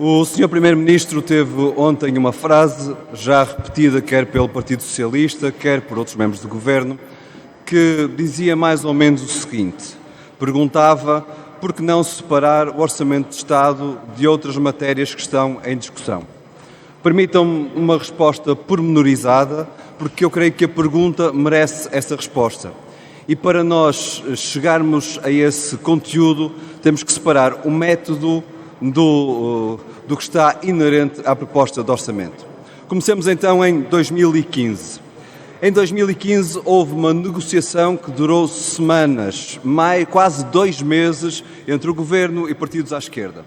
O Sr. Primeiro-Ministro teve ontem uma frase, já repetida quer pelo Partido Socialista, quer por outros membros do Governo, que dizia mais ou menos o seguinte: perguntava por que não separar o Orçamento de Estado de outras matérias que estão em discussão. Permitam-me uma resposta pormenorizada, porque eu creio que a pergunta merece essa resposta. E para nós chegarmos a esse conteúdo, temos que separar o método do que está inerente à proposta de orçamento. Comecemos então em 2015. Em 2015 houve uma negociação que durou semanas, quase 2 meses, entre o Governo e partidos à esquerda.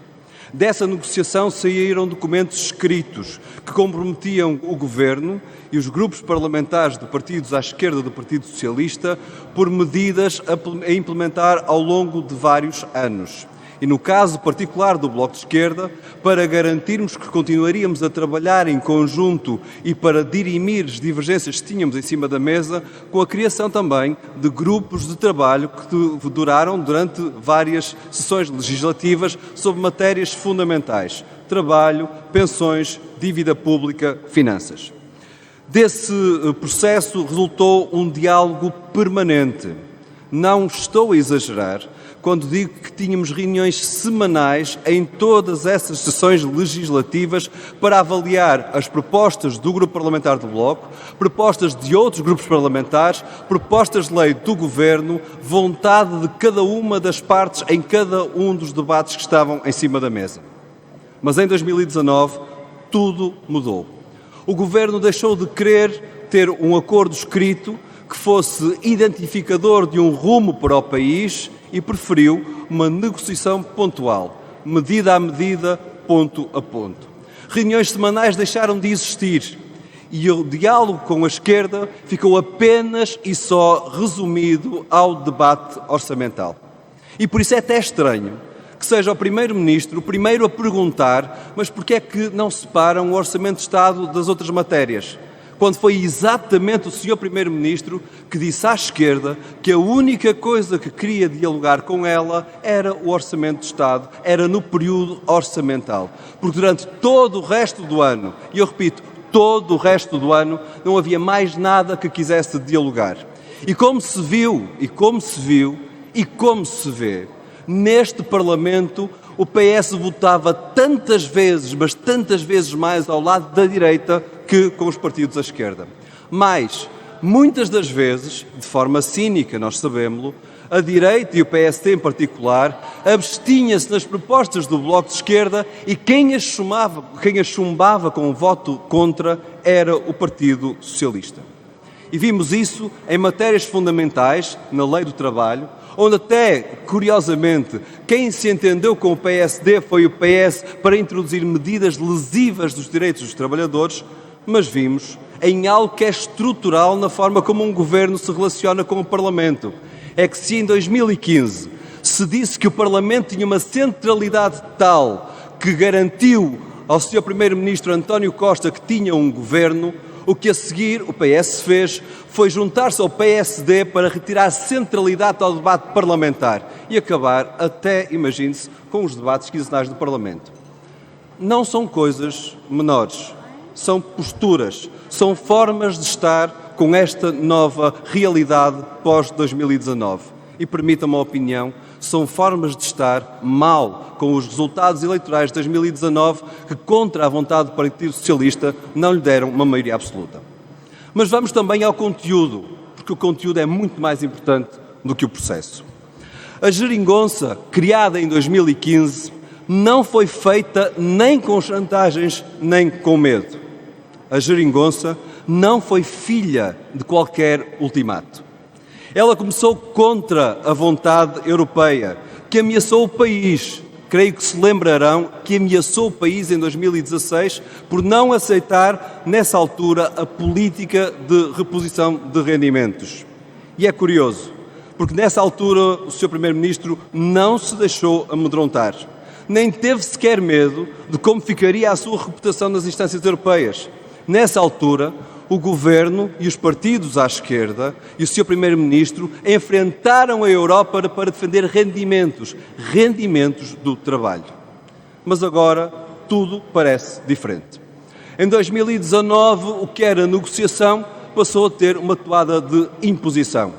Dessa negociação saíram documentos escritos que comprometiam o Governo e os grupos parlamentares de partidos à esquerda do Partido Socialista por medidas a implementar ao longo de vários anos. E no caso particular do Bloco de Esquerda, para garantirmos que continuaríamos a trabalhar em conjunto e para dirimir as divergências que tínhamos em cima da mesa, com a criação também de grupos de trabalho que duraram durante várias sessões legislativas sobre matérias fundamentais: trabalho, pensões, dívida pública, finanças. Desse processo resultou um diálogo permanente. Não estou a exagerar quando digo que tínhamos reuniões semanais em todas essas sessões legislativas para avaliar as propostas do Grupo Parlamentar do Bloco, propostas de outros grupos parlamentares, propostas de lei do Governo, vontade de cada uma das partes em cada um dos debates que estavam em cima da mesa. Mas em 2019 tudo mudou. O Governo deixou de querer ter um acordo escrito que fosse identificador de um rumo para o país e preferiu uma negociação pontual, medida a medida, ponto a ponto. Reuniões semanais deixaram de existir e o diálogo com a esquerda ficou apenas e só resumido ao debate orçamental. E por isso é até estranho que seja o Primeiro-Ministro o primeiro a perguntar: mas porquê é que não separam o Orçamento de Estado das outras matérias? Quando foi exatamente o Sr. Primeiro-Ministro que disse à esquerda que a única coisa que queria dialogar com ela era o Orçamento de Estado, era no período orçamental. Porque durante todo o resto do ano, e eu repito, todo o resto do ano, não havia mais nada que quisesse dialogar. E como se viu, e como se viu, e como se vê, neste Parlamento o PS votava tantas vezes, mas tantas vezes mais ao lado da direita que com os partidos à esquerda. Mas, muitas das vezes, de forma cínica, nós sabemos-lo, a direita e o PSD em particular abstinha-se nas propostas do Bloco de Esquerda e quem as chumbava com o voto contra era o Partido Socialista. E vimos isso em matérias fundamentais, na Lei do Trabalho, onde até, curiosamente, quem se entendeu com o PSD foi o PS para introduzir medidas lesivas dos direitos dos trabalhadores, mas vimos em algo que é estrutural na forma como um governo se relaciona com o Parlamento. É que se em 2015 se disse que o Parlamento tinha uma centralidade tal que garantiu ao Sr. Primeiro-Ministro António Costa que tinha um governo, o que a seguir o PS fez foi juntar-se ao PSD para retirar centralidade ao debate parlamentar e acabar até, imagine-se, com os debates quinzenais do Parlamento. Não são coisas menores, são posturas, são formas de estar com esta nova realidade pós-2019. E permitam-me a opinião, são formas de estar mal com os resultados eleitorais de 2019 que, contra a vontade do Partido Socialista, não lhe deram uma maioria absoluta. Mas vamos também ao conteúdo, porque o conteúdo é muito mais importante do que o processo. A geringonça, criada em 2015, não foi feita nem com chantagens nem com medo. A geringonça não foi filha de qualquer ultimato. Ela começou contra a vontade europeia, que ameaçou o país. Creio que se lembrarão que ameaçou o país em 2016 por não aceitar, nessa altura, a política de reposição de rendimentos. E é curioso, porque nessa altura o Sr. Primeiro-Ministro não se deixou amedrontar, nem teve sequer medo de como ficaria a sua reputação nas instâncias europeias. Nessa altura, o Governo e os partidos à esquerda e o Sr. Primeiro-Ministro enfrentaram a Europa para defender rendimentos do trabalho. Mas agora tudo parece diferente. Em 2019, o que era negociação passou a ter uma toada de imposição.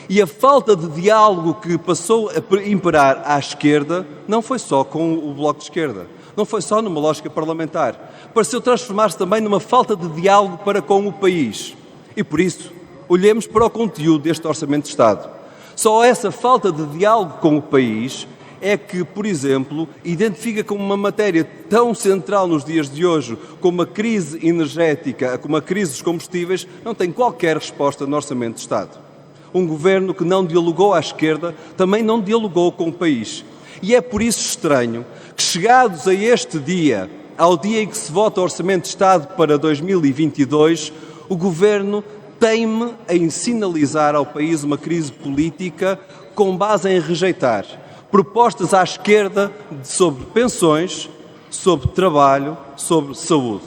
E a falta de diálogo que passou a imperar à esquerda não foi só com o Bloco de Esquerda, não foi só numa lógica parlamentar. Pareceu transformar-se também numa falta de diálogo para com o país. E por isso, olhemos para o conteúdo deste Orçamento de Estado. Só essa falta de diálogo com o país é que, por exemplo, identifica como uma matéria tão central nos dias de hoje, como a crise energética, como a crise dos combustíveis, não tem qualquer resposta no Orçamento de Estado. Um governo que não dialogou à esquerda também não dialogou com o país. E é por isso estranho que, chegados a este dia, ao dia em que se vota o Orçamento de Estado para 2022, o governo teime em sinalizar ao país uma crise política com base em rejeitar propostas à esquerda sobre pensões, sobre trabalho, sobre saúde.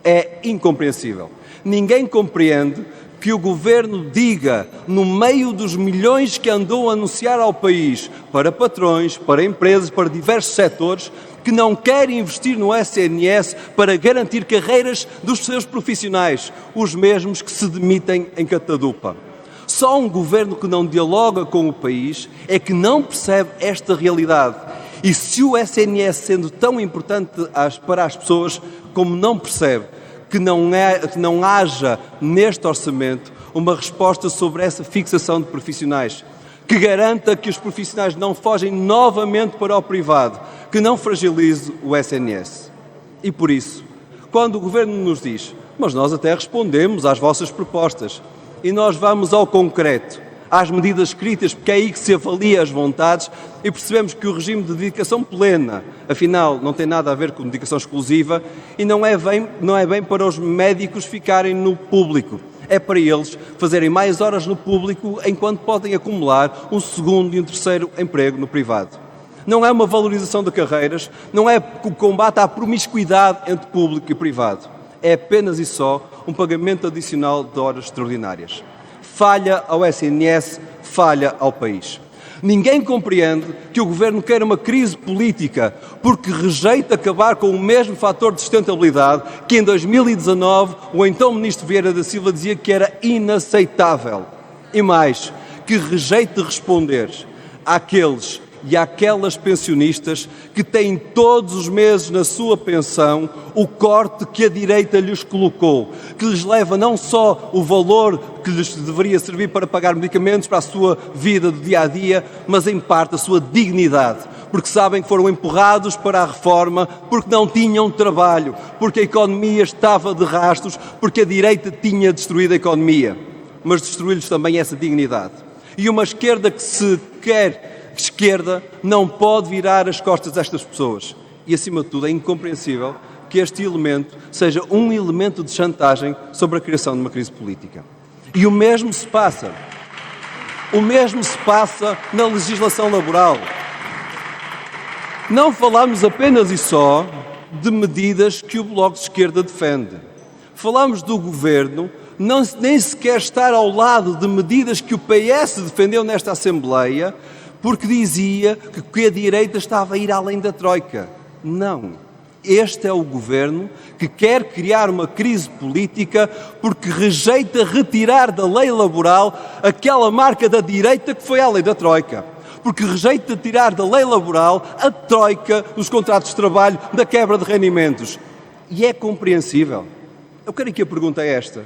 É incompreensível. Ninguém compreende que o governo diga, no meio dos milhões que andou a anunciar ao país, para patrões, para empresas, para diversos setores, que não quer investir no SNS para garantir carreiras dos seus profissionais, os mesmos que se demitem em catadupa. Só um governo que não dialoga com o país é que não percebe esta realidade. E se o SNS, sendo tão importante para as pessoas, como não percebe que não haja neste orçamento uma resposta sobre essa fixação de profissionais, que garanta que os profissionais não fogem novamente para o privado, que não fragilize o SNS. E por isso, quando o Governo nos diz, mas nós até respondemos às vossas propostas, e nós vamos ao concreto, às medidas escritas, porque é aí que se avalia as vontades e percebemos que o regime de dedicação plena, afinal, não tem nada a ver com dedicação exclusiva e não é bem para os médicos ficarem no público. É para eles fazerem mais horas no público enquanto podem acumular um segundo e um terceiro emprego no privado. Não é uma valorização de carreiras, não é o combate à promiscuidade entre público e privado. É apenas e só um pagamento adicional de horas extraordinárias. Falha ao SNS, falha ao país. Ninguém compreende que o Governo queira uma crise política porque rejeita acabar com o mesmo fator de sustentabilidade que em 2019 o então Ministro Vieira da Silva dizia que era inaceitável. E mais, que rejeite responder àqueles e àquelas pensionistas que têm todos os meses na sua pensão o corte que a direita lhes colocou, que lhes leva não só o valor que lhes deveria servir para pagar medicamentos para a sua vida do dia-a-dia, mas em parte a sua dignidade, porque sabem que foram empurrados para a reforma, porque não tinham trabalho, porque a economia estava de rastros, porque a direita tinha destruído a economia, mas destruiu-lhes também essa dignidade. E uma esquerda que se quer esquerda não pode virar as costas a estas pessoas. E, acima de tudo, é incompreensível que este elemento seja um elemento de chantagem sobre a criação de uma crise política. E o mesmo se passa na legislação laboral. Não falamos apenas e só de medidas que o Bloco de Esquerda defende. Falamos do Governo nem sequer estar ao lado de medidas que o PS defendeu nesta Assembleia, porque dizia que a direita estava a ir além da Troika. Não. Este é o Governo que quer criar uma crise política porque rejeita retirar da lei laboral aquela marca da direita que foi a lei da Troika. Porque rejeita tirar da lei laboral a Troika dos contratos de trabalho, da quebra de rendimentos. E é compreensível. Eu quero que a pergunta é esta.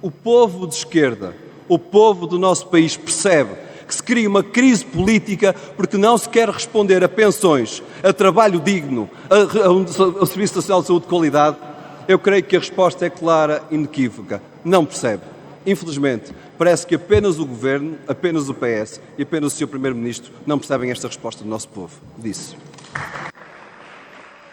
O povo de esquerda, o povo do nosso país percebe que se cria uma crise política porque não se quer responder a pensões, a trabalho digno, a Serviço Nacional de Saúde de qualidade? Eu creio que a resposta é clara e inequívoca. Não percebe. Infelizmente, parece que apenas o Governo, apenas o PS e apenas o Sr. Primeiro-Ministro não percebem esta resposta do nosso povo. Disse.